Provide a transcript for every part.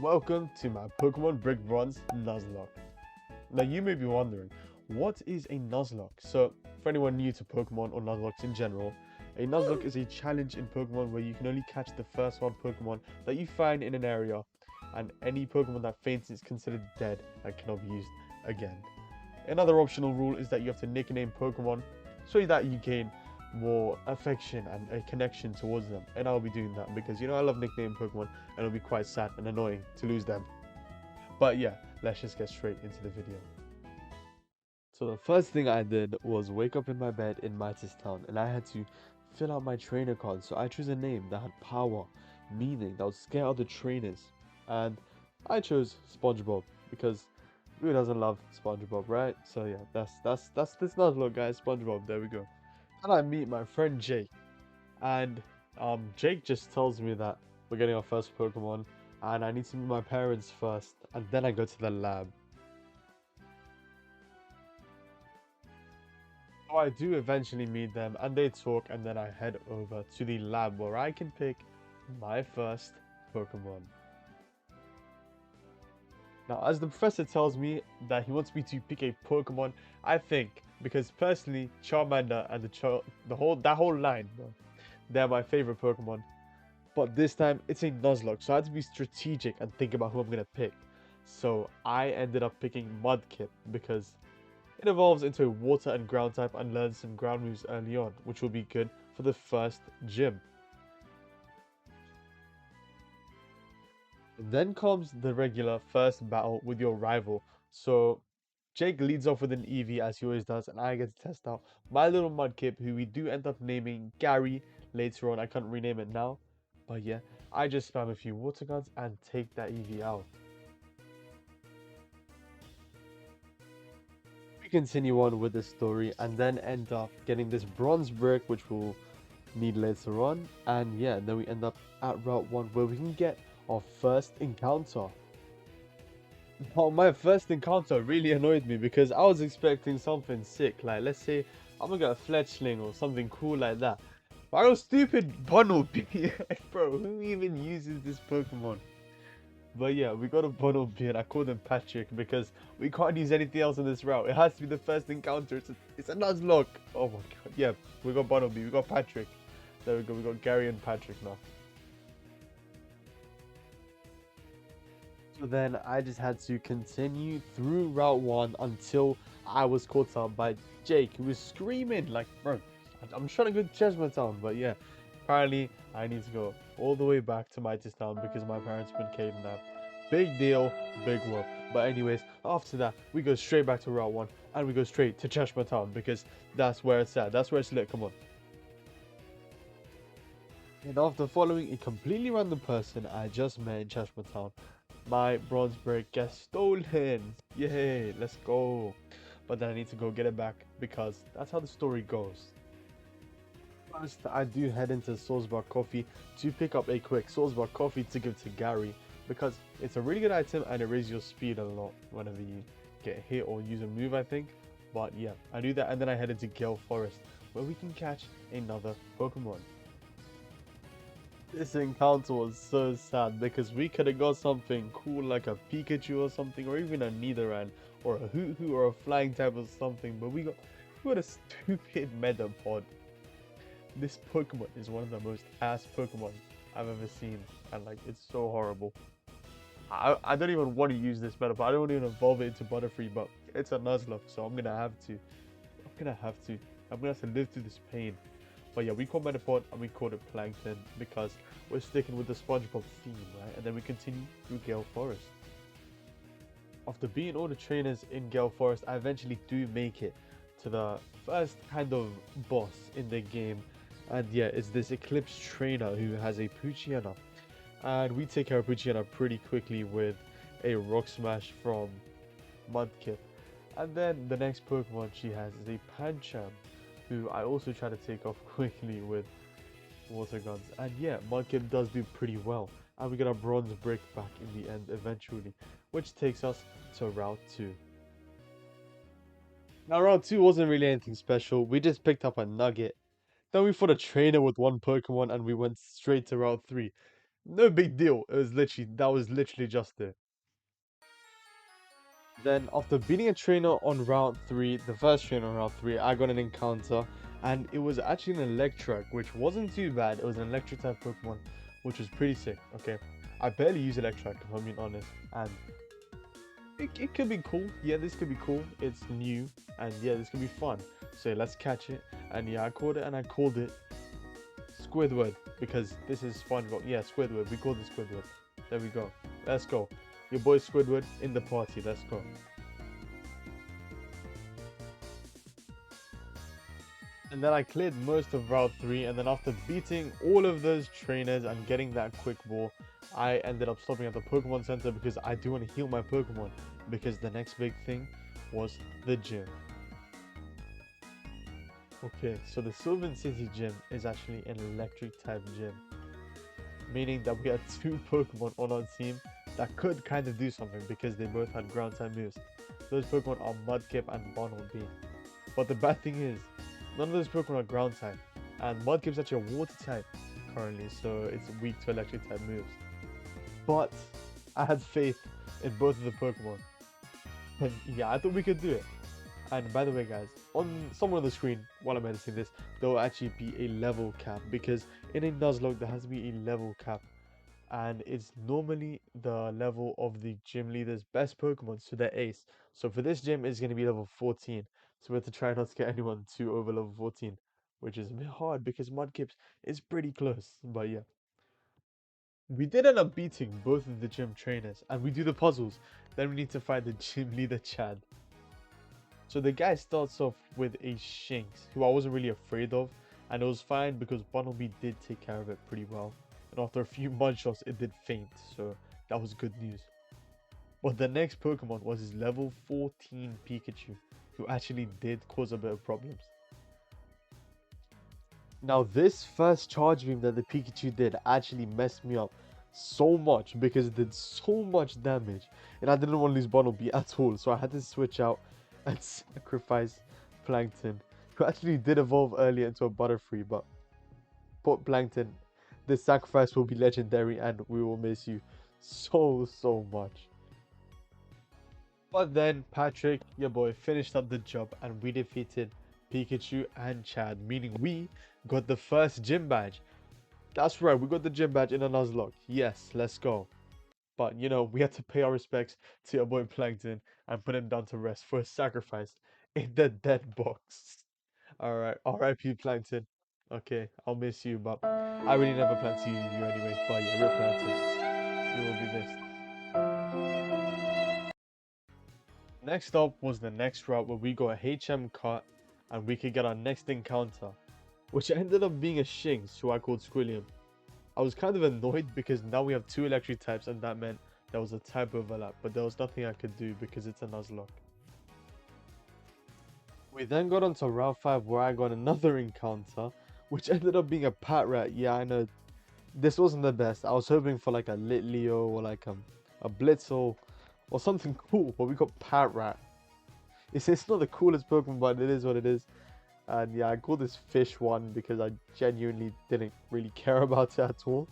Welcome to my Pokemon Brick Bronze Nuzlocke. Now you may be wondering, what is a Nuzlocke? So, for anyone new to Pokemon or Nuzlocks in general, a Nuzlocke is a challenge in Pokemon where you can only catch the first one Pokemon that you find in an area, and any Pokemon that faints is considered dead and cannot be used again. Another optional rule is that you have to nickname Pokemon so that you gain more affection and a connection towards them. And I'll be doing that because I love nicknaming Pokemon and it'll be quite sad and annoying to lose them. But yeah, let's just get straight into the video. So the first thing I did was wake up in my bed in Midas Town and I had to fill out my trainer card. So I chose a name that had power, meaning that would scare other trainers. And I chose SpongeBob because who doesn't love SpongeBob, right? So yeah, that's this Nuzlocke, guys. SpongeBob, there we go. And I meet my friend Jake, and Jake just tells me that we're getting our first Pokemon, and I need to meet my parents first, and then I go to the lab. So I do eventually meet them, and they talk, and then I head over to the lab where I can pick my first Pokemon. Now, as the professor tells me that he wants me to pick a Pokemon, I think because personally, Charmander and that whole line, bro, they're my favorite Pokemon. But this time, it's a Nuzlocke, so I had to be strategic and think about who I'm gonna pick. So I ended up picking Mudkip because it evolves into a water and ground type and learns some ground moves early on, which will be good for the first gym. Then comes the regular first battle with your rival. So Jake leads off with an EV as he always does, and I get to test out my little Mudkip, who we do end up naming Gary later on. I can't rename it now, but yeah, I just spam a few water guns and take that EV out. We continue on with the story and then end up getting this bronze brick, which we'll need later on. And yeah, then we end up at Route 1 where we can get our first encounter. Now, my first encounter really annoyed me because I was expecting something sick, like let's say I'm gonna get a fletchling or something cool like that. But I got stupid Bunnelby. Bro, who even uses this Pokemon? But yeah, we got a Bunnelby and I called him Patrick because we can't use anything else in this route. It has to be the first encounter. It's a Nuzlocke. Oh my god. Yeah, we got Bunnelby, we got Patrick. There we go, we got Gary and Patrick now. So then I just had to continue through Route 1 until I was caught up by Jake, who was screaming like, bro, I'm trying to go to Chesma Town, but yeah, apparently I need to go all the way back to Midas Town because my parents have been kidnapped. Big deal, big whoop. But anyways, after that, we go straight back to Route 1 and we go straight to Chesma Town because that's where it's at. That's where it's lit. Come on. And after following a completely random person I just met in Chesma Town, my bronze break gets stolen. Yay, let's go. But then I need to go get it back because that's how the story goes. First, I do head into Source Bar Coffee to pick up a quick Source Bar Coffee to give to Gary because it's a really good item and it raises your speed a lot whenever you get hit or use a move, I think. But yeah, I do that and then I head into Gale Forest where we can catch another Pokemon. This encounter was so sad because we could have got something cool like a Pikachu or something, or even a Nidoran, or a Hoo-Hoo or a flying type or something, but we got a stupid Metapod. This Pokemon is one of the most ass Pokemon I've ever seen, and like it's so horrible. I don't even want to use this Metapod. I don't want to even evolve it into Butterfree, but it's a Nuzlocke, so I'm gonna have to. I'm gonna have to live through this pain. But yeah, we called Metapod and we called it Plankton because we're sticking with the SpongeBob theme, right? And then we continue through Gale Forest. After beating all the trainers in Gale Forest, I eventually do make it to the first kind of boss in the game. And yeah, it's this Eclipse trainer who has a Poochyena. And we take care of Poochyena pretty quickly with a Rock Smash from Mudkip. And then the next Pokemon she has is a Pancham, who I also try to take off quickly with water guns. And yeah, Mudkip does do pretty well. And we get a bronze brick back in the end eventually, which takes us to Route 2. Now Route 2 wasn't really anything special, we just picked up a nugget. Then we fought a trainer with one Pokemon and we went straight to Route 3. No big deal. It was literally, that was literally just it. Then after beating a trainer on Route 3, the first trainer on Route 3, I got an encounter. And it was actually an Electric, which wasn't too bad. It was an Electric type Pokemon, which was pretty sick, okay? I barely use Electric, if I'm being honest. And it could be cool. Yeah, this could be cool. It's new. And yeah, this could be fun. So let's catch it. And yeah, I caught it and I called it Squidward. Because this is SpongeBob. Yeah, Squidward. We called it Squidward. There we go. Let's go. Your boy Squidward in the party. Let's go. And then I cleared most of Route 3. And then after beating all of those trainers and getting that quick ball, I ended up stopping at the Pokemon Center because I do want to heal my Pokemon. Because the next big thing was the gym. Okay, so the Silven City gym is actually an electric type gym. Meaning that we had two Pokemon on our team that could kind of do something because they both had ground type moves. Those Pokemon are Mudkip and Barnaby. But the bad thing is, none of those Pokemon are ground type. And Mudkip's actually a water type currently, so it's weak to electric type moves. But I had faith in both of the Pokemon. And yeah, I thought we could do it. And by the way, guys, on somewhere on the screen while I'm editing this, there will actually be a level cap because in a Nuzlocke there has to be a level cap, and it's normally the level of the gym leader's best Pokemon, so their ace. So for this gym, it's going to be level 14. So we have to try not to get anyone too over level 14, which is a bit hard because Mudkips is pretty close. But yeah, we did end up beating both of the gym trainers, and we do the puzzles. Then we need to find the gym leader Chad. So the guy starts off with a Shinx, who I wasn't really afraid of, and it was fine because Barnaby did take care of it pretty well. And after a few mud shots, it did faint, so that was good news. But the next Pokemon was his level 14 Pikachu, who actually did cause a bit of problems. Now this first charge beam that the Pikachu did actually messed me up so much because it did so much damage, and I didn't want to lose Barnaby at all, so I had to switch out and sacrifice Plankton, who actually did evolve earlier into a Butterfree, but Plankton, this sacrifice will be legendary and we will miss you so much. But then Patrick, your boy, finished up the job and we defeated Pikachu and Chad, meaning we got the first gym badge. That's right, we got the gym badge in a Nuzlocke. Yes, let's go. But you know, we had to pay our respects to your boy Plankton and put him down to rest for a sacrifice in the dead box. Alright, RIP Plankton. Okay, I'll miss you, but I really never plan to use you anyway. But yeah, rip Plankton. You will be missed. Next up was the next route where we got a HM cut and we could get our next encounter, which ended up being a Shinx, who I called Squilliam. I was kind of annoyed because now we have two electric types and that meant there was a type overlap, but there was nothing I could do because it's a Nuzlocke. We then got onto Route 5 where I got another encounter, which ended up being a Patrat. Yeah, I know this wasn't the best. I was hoping for like a Litleo or like a Blitzel or something cool, but we got Patrat. It's not the coolest Pokemon, but it is what it is. And yeah, I call this fish one because I genuinely didn't really care about it at all.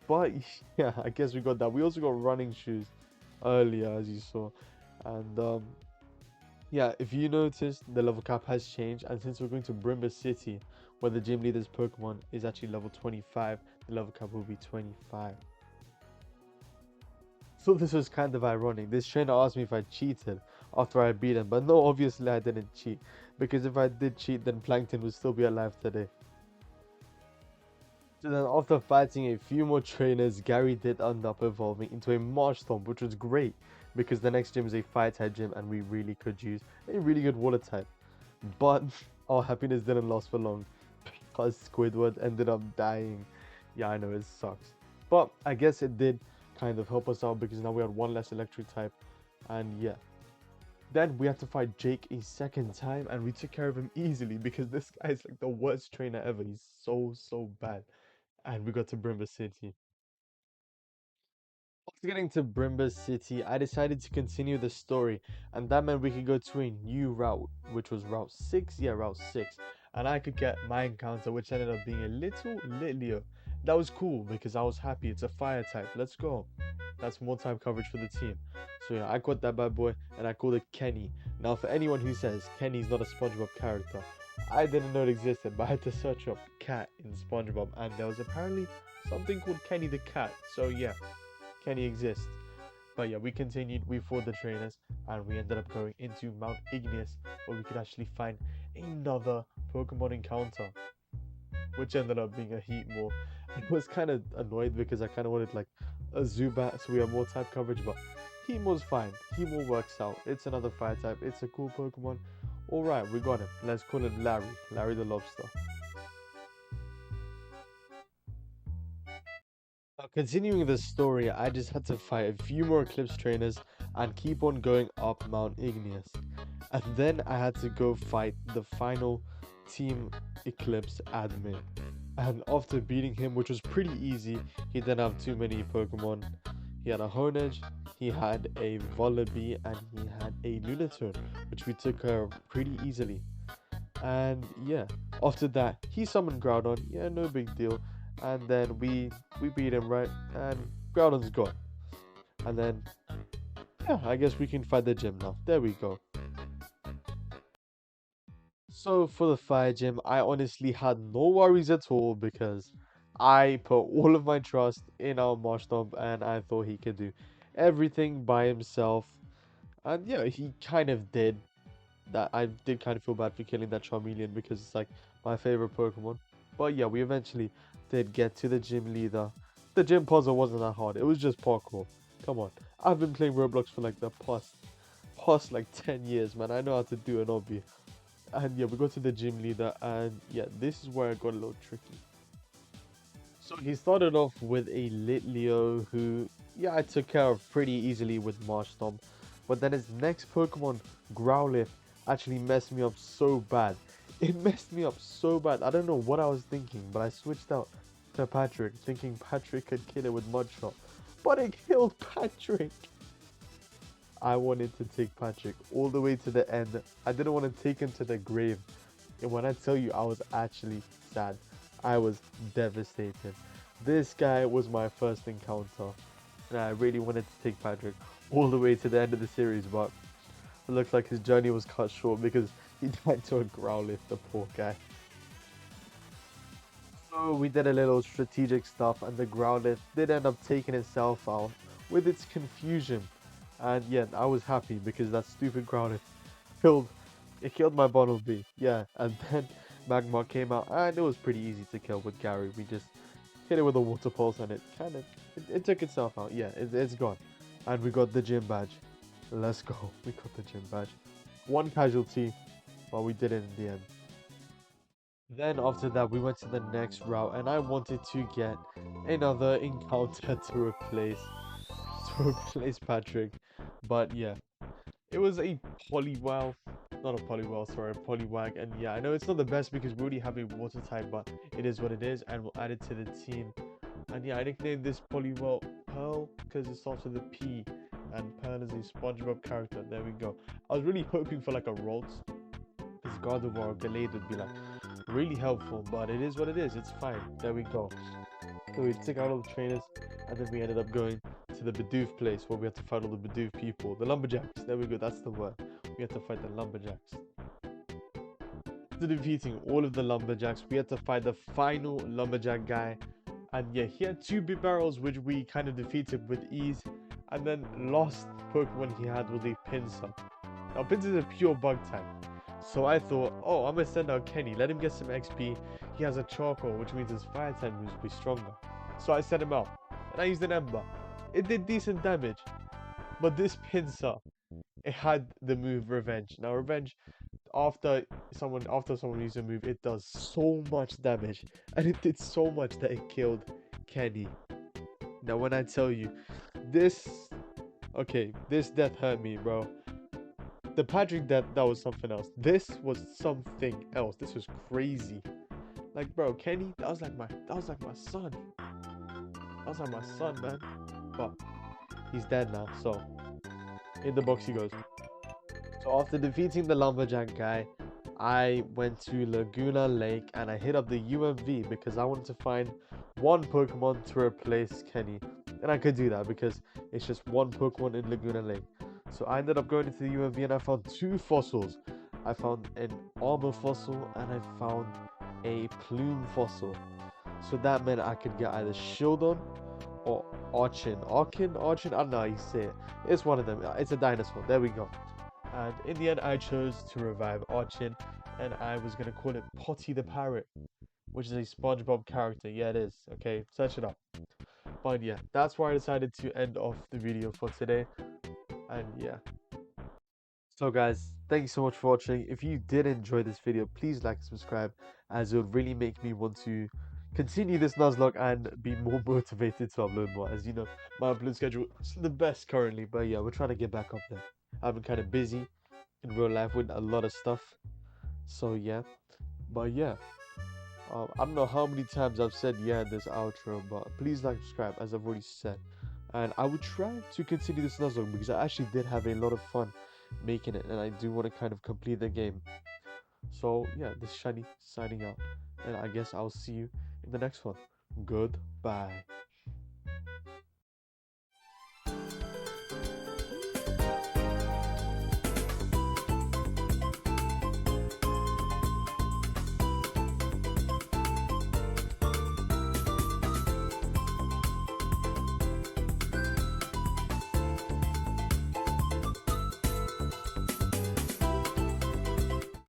But yeah, I guess we got that. We also got running shoes earlier, as you saw. And yeah, if you noticed, the level cap has changed. And since we're going to Brimber City, where the gym leader's Pokemon is actually level 25, the level cap will be 25. So this was kind of ironic. This trainer asked me if I cheated after I beat him. But no, obviously I didn't cheat. Because if I did cheat, then Plankton would still be alive today. So then after fighting a few more trainers, Gary did end up evolving into a Marshtomp, which was great because the next gym is a fire type gym and we really could use a really good water type. But our happiness didn't last for long because Squidward ended up dying. Yeah, I know, it sucks. But I guess it did kind of help us out because now we had one less electric type. And yeah. Then we had to fight Jake a second time and we took care of him easily because this guy is like the worst trainer ever. He's so bad. And we got to Brimber City. After getting to Brimber City, I decided to continue the story, and that meant we could go to a new route, which was Route 6. Yeah, Route 6. And I could get my encounter, which ended up being a little Litleo. that was cool because I was happy. It's a fire type. Let's go. That's more time coverage for the team. So yeah, I caught that bad boy and I called it Kenny. Now for anyone who says Kenny's not a SpongeBob character, I didn't know it existed, but I had to search up cat in SpongeBob and there was apparently something called Kenny the cat. So yeah, Kenny exists. But yeah, we continued, we fought the trainers, and we ended up going into Mount Ignis, where we could actually find another Pokemon encounter, which ended up being a Heatmore. I was kind of annoyed because I kind of wanted like a Zubat so we have more type coverage, but Heatmore's fine. Heatmore works out. It's another fire type. It's a cool Pokemon. Alright, we got him. Let's call him Larry. Larry the Lobster. Now, continuing the story, I just had to fight a few more Eclipse trainers and keep on going up Mount Ignis. And then I had to go fight the final Team Eclipse admin. And after beating him, which was pretty easy, he didn't have too many Pokemon. He had a Honedge, he had a Vullaby, and he had a Lunatone, which we took care of pretty easily. And yeah, after that, he summoned Groudon. Yeah, no big deal. And then we beat him, right? And Groudon's gone. And then, yeah, I guess we can fight the gym now. There we go. So for the fire gym, I honestly had no worries at all because I put all of my trust in our Marshtomp and I thought he could do everything by himself. And yeah, he kind of did. That I did kind of feel bad for killing that Charmeleon because it's like my favorite Pokemon. But yeah, we eventually did get to the gym leader. The gym puzzle wasn't that hard. It was just parkour. Come on. I've been playing Roblox for like the past like 10 years, man. I know how to do an obby. And yeah, we go to the gym leader and yeah, this is where it got a little tricky. So he started off with a Litleo who, yeah, I took care of pretty easily with Marshtomp. But then his next Pokemon, Growlithe, actually messed me up so bad. It messed me up so bad. I don't know what I was thinking, but I switched out to Patrick, thinking Patrick could kill it with Mudshot. But it killed Patrick. I wanted to take Patrick all the way to the end. I didn't want to take him to the grave. And when I tell you, I was actually sad. I was devastated. This guy was my first encounter. And I really wanted to take Patrick all the way to the end of the series, but it looks like his journey was cut short because he died to a Growlithe, the poor guy. So we did a little strategic stuff and the Growlithe did end up taking itself out with its confusion. And yeah, I was happy because that stupid Growlithe killed my Bumblebee. Yeah, and then Magmar came out and it was pretty easy to kill with Gary. We just hit it with a water pulse and it took itself out. Yeah, it's gone. And we got the gym badge. Let's go. We got the gym badge. One casualty, but we did it in the end. Then after that, we went to the next route and I wanted to get another encounter to replace Patrick. But yeah, it was a Poliwag, not a Poliwag, sorry, a Poliwag. And yeah, I know it's not the best because we already have a water type, but it is what it is and we'll add it to the team. And yeah, I nicknamed this Poliwag Pearl because it starts with a P and Pearl is a SpongeBob character. There we go. I was really hoping for like a Ralts because Gardevoir or Gallade would be like really helpful, but it is what it is. It's fine. There we go. So we took out all the trainers and then we ended up going to the Bidoof place where we had to fight all the Bidoof people. The Lumberjacks. There we go. That's the word. We had to fight the Lumberjacks. After defeating all of the Lumberjacks, we had to fight the final Lumberjack guy. And yeah, he had two big barrels which we kind of defeated with ease. And then last Pokemon he had was a Pinsir. Now Pinsir is a pure bug type. So I thought, oh, I'm going to send out Kenny. Let him get some XP. He has a Charcoal, which means his fire type moves will be stronger. So I sent him out. And I used an Ember. It did decent damage. But this Pinsir, it had the move Revenge. Now Revenge, after someone uses a move, it does so much damage. And it did so much that it killed Kenny. Now when I tell you, this death hurt me, bro. The Patrick death, that was something else. This was something else. This was crazy. Like, bro, Kenny, that was like my son. That was like my son, man. But he's dead now, so in the box he goes. So after defeating the Lumberjack guy, I went to Laguna Lake and I hit up the UMV because I wanted to find one Pokemon to replace Kenny. And I could do that because it's just one Pokemon in Laguna Lake. So I ended up going into the UMV and I found 2 fossils. I found an armor fossil and I found a plume fossil. So that meant I could get either Shieldon or Archin. Archin, I don't know how you say it. It's one of them. It's a dinosaur. There we go. And in the end, I chose to revive Archin, and I was gonna call it Potty the Parrot, which is a SpongeBob character. Yeah, it is. Okay, search it up. But yeah, that's where I decided to end off the video for today. And yeah. So guys, thank you so much for watching. If you did enjoy this video, please like and subscribe, as it would really make me want to continue this Nuzlocke and be more motivated to upload more. As you know, my upload schedule isn't the best currently, but yeah, we're trying to get back up there. I've been kind of busy in real life with a lot of stuff. So yeah, but yeah, I don't know how many times I've said yeah in this outro, but please like, subscribe, as I've already said. And I would try to continue this Nuzlocke because I actually did have a lot of fun making it, and I do want to kind of complete the game. So yeah, this is Shiny signing out, and I guess I'll see you in the next one. Goodbye.